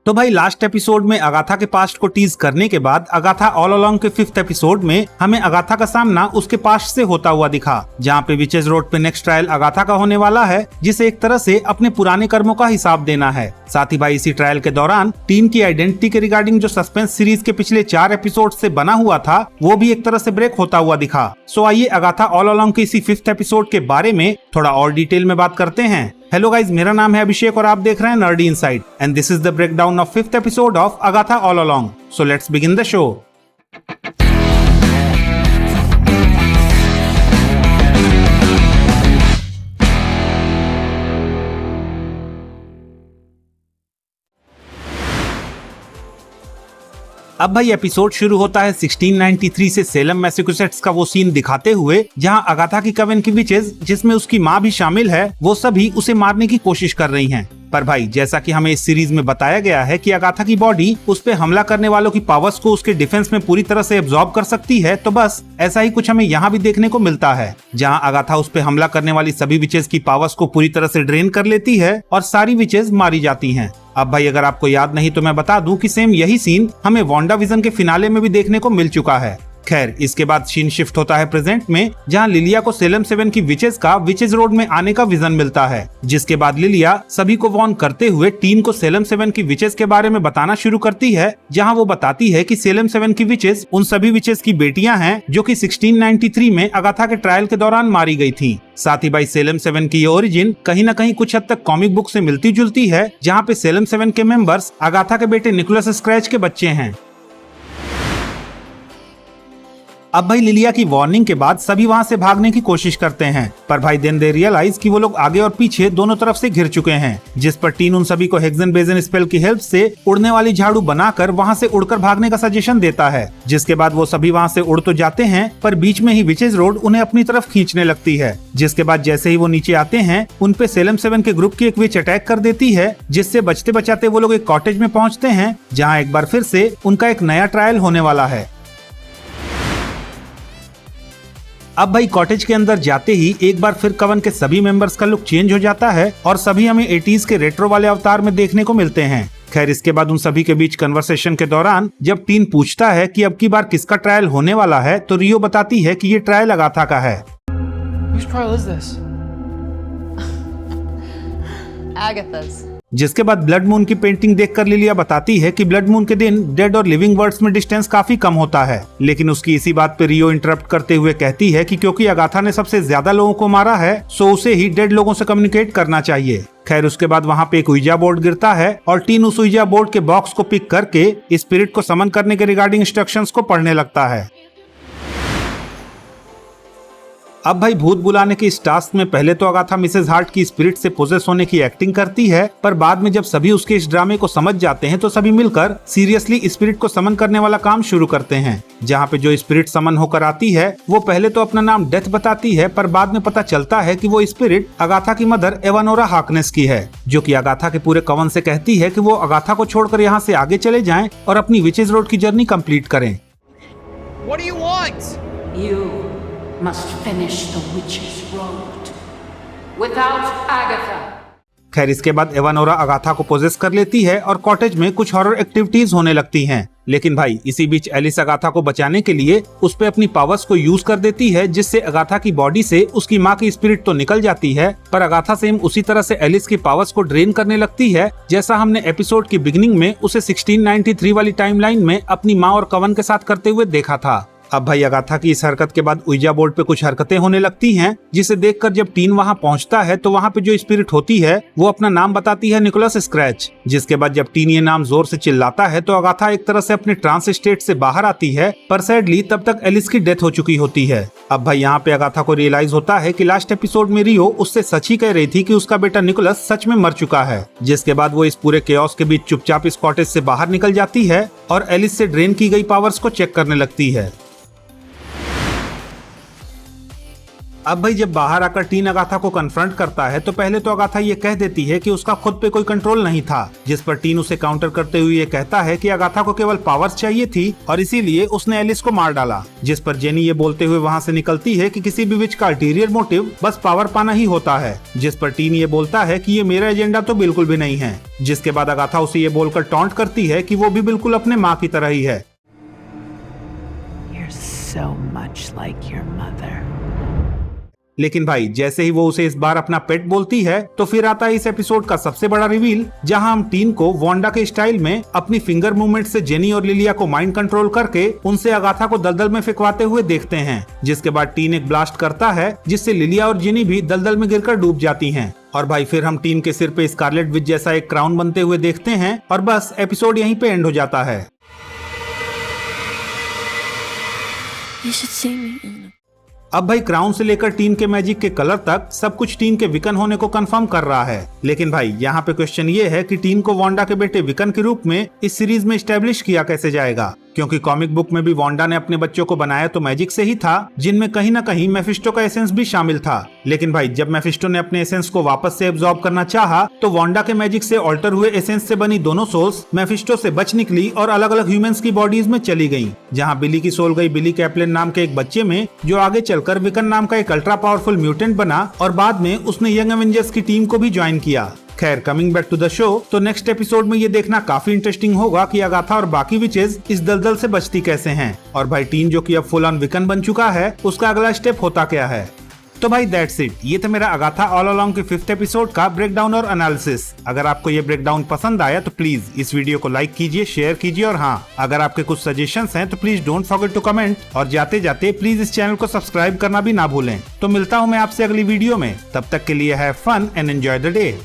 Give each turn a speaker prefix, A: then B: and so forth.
A: तो भाई last episode में अगाथा के पास्ट को टीज करने के बाद अगाथा ऑल अलोंग के 5th एपिसोड में हमें अगाथा का सामना उसके पास्ट से होता हुआ दिखा, जहाँ पे विचेस रोड पे नेक्स्ट ट्रायल अगाथा का होने वाला है, जिसे एक तरह से अपने पुराने कर्मों का हिसाब देना है। साथ ही भाई इसी ट्रायल के दौरान टीन की आइडेंटिटी के रिगार्डिंग जो सस्पेंस सीरीज के पिछले 4 एपिसोड से बना हुआ था वो भी एक तरह से ब्रेक होता हुआ दिखा। सो आइए अगाथा ऑल अलोंग के इसी 5th एपिसोड के बारे में थोड़ा और डिटेल में बात करते हैं। हेलो गाइज, मेरा नाम है अभिषेक और आप देख रहे हैं nerdy inside and this is the breakdown of 5th episode of Agatha all along. So let's begin the show. अब भाई एपिसोड शुरू होता है 1693 से सेलम मैसाचुसेट्स का वो सीन दिखाते हुए, जहां अगाथा की कवेन की विचेस, जिसमें उसकी माँ भी शामिल है, वो सभी उसे मारने की कोशिश कर रही हैं। पर भाई जैसा कि हमें इस सीरीज में बताया गया है कि अगाथा की बॉडी उस पे हमला करने वालों की पावर्स को उसके डिफेंस में पूरी तरह से एब्जॉर्ब कर सकती है, तो बस ऐसा ही कुछ हमें यहाँ भी देखने को मिलता है, जहाँ अगाथा उस पे हमला करने वाली सभी विचेस की पावर्स को पूरी तरह से ड्रेन कर लेती है और सारी विचेस मारी जाती हैं। अब भाई अगर आपको याद नहीं तो मैं बता दूं कि सेम यही सीन हमें वांडाविजन के फिनाले में भी देखने को मिल चुका है। खैर, इसके बाद सीन शिफ्ट होता है प्रेजेंट में, जहां लिलिया को सेलम 7 की विचेस का विचेस रोड में आने का विजन मिलता है, जिसके बाद लिलिया सभी को वॉर्न करते हुए टीन को सेलम 7 की विचेस के बारे में बताना शुरू करती है, जहां वो बताती है कि सेलम 7 की विचेस उन सभी विचेस की बेटियां हैं जो कि 1693 में अगाथा के ट्रायल के दौरान मारी गई थी। साथ ही भाई सेलम 7 की ये ओरिजिन कहीं न कहीं कुछ हद तक कॉमिक बुक से मिलती जुलती है, जहाँ पे सेलम 7 के मेंबर्स अगाथा के बेटे निकोलस स्क्रैच के बच्चे हैं। अब भाई लिलिया की वार्निंग के बाद सभी वहां से भागने की कोशिश करते हैं, पर भाई देन दे रियलाइज कि वो लोग आगे और पीछे दोनों तरफ से घिर चुके हैं, जिस पर टीन उन सभी को हेक्सन बेजन स्पेल की हेल्प से उड़ने वाली झाड़ू बनाकर वहां से उड़कर भागने का सजेशन देता है। जिसके बाद वो सभी वहां से उड़ तो जाते हैं, पर बीच में ही विचेस रोड उन्हें अपनी तरफ खींचने लगती है। जिसके बाद जैसे ही वो नीचे आते हैं, उन पे सेलम 7 के ग्रुप की एक विच अटैक कर देती है, जिससे बचते बचाते वो लोग एक कॉटेज में पहुंचते हैं, जहाँ एक बार फिर से उनका एक नया ट्रायल होने वाला है। अब भाई कॉटेज के अंदर जाते ही एक बार फिर कवन के सभी मेंबर्स का लुक चेंज हो जाता है और सभी हमें 80s के रेट्रो वाले अवतार में देखने को मिलते हैं। खैर, इसके बाद उन सभी के बीच कन्वर्सेशन के दौरान जब टीन पूछता है कि अब की बार किसका ट्रायल होने वाला है, तो रियो बताती है कि ये ट्रायल अगाथा का है। जिसके बाद ब्लड मून की पेंटिंग देखकर लिलिया बताती है कि ब्लड मून के दिन डेड और लिविंग वर्ड्स में डिस्टेंस काफी कम होता है, लेकिन उसकी इसी बात पे रियो इंटरप्ट करते हुए कहती है कि क्योंकि अगाथा ने सबसे ज्यादा लोगों को मारा है, सो उसे ही डेड लोगों से कम्युनिकेट करना चाहिए। खैर, उसके बाद वहाँ पे एक उइजा बोर्ड गिरता है और टीन उस उइजा बोर्ड के बॉक्स को पिक करके स्पिरिट को समन करने के रिगार्डिंग इंस्ट्रक्शंस को पढ़ने लगता है। अब भाई भूत बुलाने के इस टास्क में पहले तो अगाथा मिसेस हार्ट की स्पिरिट से पोजेस होने की एक्टिंग करती है, पर बाद में जब सभी उसके इस ड्रामे को समझ जाते हैं तो सभी मिलकर सीरियसली स्पिरिट को समन करने वाला काम शुरू करते हैं। जहाँ पे जो स्पिरिट समन होकर आती है वो पहले तो अपना नाम डेथ बताती है, पर बाद में पता चलता है कि वो स्पिरिट अगाथा की मदर एवानोरा हार्कनेस की है, जो कि अगाथा के पूरे कवन से कहती है कि वो अगाथा को छोड़कर यहाँ से आगे चले जाएं और अपनी विचेस रोड की जर्नी कंप्लीट करें।
B: What do you want?
C: You must finish the witch's road without Agatha.
A: खैर, इसके बाद एवानोरा अगाथा को पोजेस कर लेती है और कॉटेज में कुछ हॉरर एक्टिविटीज होने लगती हैं। लेकिन भाई इसी बीच एलिस अगाथा को बचाने के लिए उस पे अपनी पावर्स को यूज कर देती है, जिससे अगाथा की बॉडी से उसकी माँ की स्पिरिट तो निकल जाती है, पर अगाथा सेम उसी तरह से एलिस की पावर्स को ड्रेन करने लगती है, जैसा हमने एपिसोड की बिगिनिंग में उसे 1693 वाली टाइमलाइन में अपनी माँ और कवन के साथ करते हुए देखा था। अब भाई अगाथा की इस हरकत के बाद उइजा बोर्ड पे कुछ हरकतें होने लगती हैं, जिसे देखकर जब टीन वहां पहुंचता है तो वहां पे जो स्पिरिट होती है वो अपना नाम बताती है निकोलस स्क्रैच। जिसके बाद जब टीन ये नाम जोर से चिल्लाता है तो अगाथा एक तरह से अपने ट्रांस स्टेट से बाहर आती है, पर सैडली तब तक एलिस की डेथ हो चुकी होती है। अब भाई यहाँ पे अगाथा को रियलाइज होता है कि लास्ट एपिसोड में रियो उससे सच ही कह रही थी कि उसका बेटा निकोलस सच में मर चुका है। जिसके बाद वो इस पूरे केओस के बीच चुपचाप इस कॉटेज से बाहर निकल जाती है और एलिस से ड्रेन की गई पावर्स को चेक करने लगती है। अब भाई जब बाहर आकर टीन अगाथा को कन्फ्रंट करता है तो पहले तो अगाथा ये कह देती है कि उसका खुद पे कोई कंट्रोल नहीं था, जिस पर टीन उसे काउंटर करते हुए ये कहता है कि अगाथा को केवल पावर्स चाहिए थी और इसीलिए उसने एलिस को मार डाला। जिस पर जेनी ये बोलते हुए वहाँ से निकलती है कि किसी भी विच का अल्टीरियर मोटिव बस पावर पाना ही होता है, जिस पर टीन ये बोलता है कि ये मेरा एजेंडा तो बिल्कुल भी नहीं है। जिसके बाद अगाथा उसे ये बोलकर टॉन्ट करती है कि वो भी बिल्कुल अपने माँ की तरह ही है।
D: You're so much like your mother.
A: लेकिन भाई जैसे ही वो उसे इस बार अपना पेट बोलती है तो फिर आता है इस एपिसोड का सबसे बड़ा रिवील, जहां हम टीन को वांडा के स्टाइल में अपनी फिंगर मूवमेंट से जेनी और लिलिया को माइंड कंट्रोल करके उनसे अगाथा को दलदल में फेंकवाते हुए देखते हैं। जिसके बाद टीन एक ब्लास्ट करता है जिससे लिलिया और जेनी भी दलदल में गिरकर डूब जाती हैं। और भाई फिर हम टीन के सिर पे स्कारलेट विच जैसा एक क्राउन बनते हुए देखते हैं और बस एपिसोड यहीं पे एंड हो जाता है।
E: You should see me in
A: अब भाई क्राउन से लेकर टीन के मैजिक के कलर तक सब कुछ टीन के विकन होने को कंफर्म कर रहा है। लेकिन भाई यहाँ पे क्वेश्चन ये है कि टीन को वांडा के बेटे विकन के रूप में इस सीरीज में एस्टेब्लिश किया कैसे जाएगा, क्योंकि कॉमिक बुक में भी वांडा ने अपने बच्चों को बनाया तो मैजिक से ही था, जिनमें कहीं ना कहीं मेफिस्टो का एसेंस भी शामिल था। लेकिन भाई जब मेफिस्टो ने अपने एसेंस को वापस से एब्जॉर्ब करना चाहा तो वांडा के मैजिक से ऑल्टर हुए एसेंस से बनी दोनों सोल्स मेफिस्टो से बच निकली और अलग अलग ह्यूमंस की बॉडीज में चली गयी, जहाँ बिली की सोल गई बिली कैप्लिन नाम के एक बच्चे में, जो आगे चलकर विकन नाम का एक अल्ट्रा पावरफुल म्यूटेंट बना और बाद में उसने यंग एवेंजर्स की टीम को भी ज्वाइन किया। खैर coming back to the show, तो नेक्स्ट एपिसोड में ये देखना काफी इंटरेस्टिंग होगा कि अगाथा और बाकी विचेस इस दलदल से बचती कैसे हैं और भाई टीन जो कि अब फुल ऑन विकन बन चुका है उसका अगला स्टेप होता क्या है। तो भाई दैट्स इट, ये था मेरा अगाथा ऑल अलोंग के 5th एपिसोड का ब्रेकडाउन और एनालिसिस। अगर आपको ये ब्रेकडाउन पसंद आया तो प्लीज इस वीडियो को लाइक कीजिए, शेयर कीजिए और हाँ, अगर आपके कुछ सजेशंस हैं तो please don't forget to comment और जाते जाते प्लीज इस चैनल को सब्सक्राइब करना भी ना भूलें। तो मिलता हूँ मैं आपसे अगली वीडियो में, तब तक के लिए have fun and enjoy the day.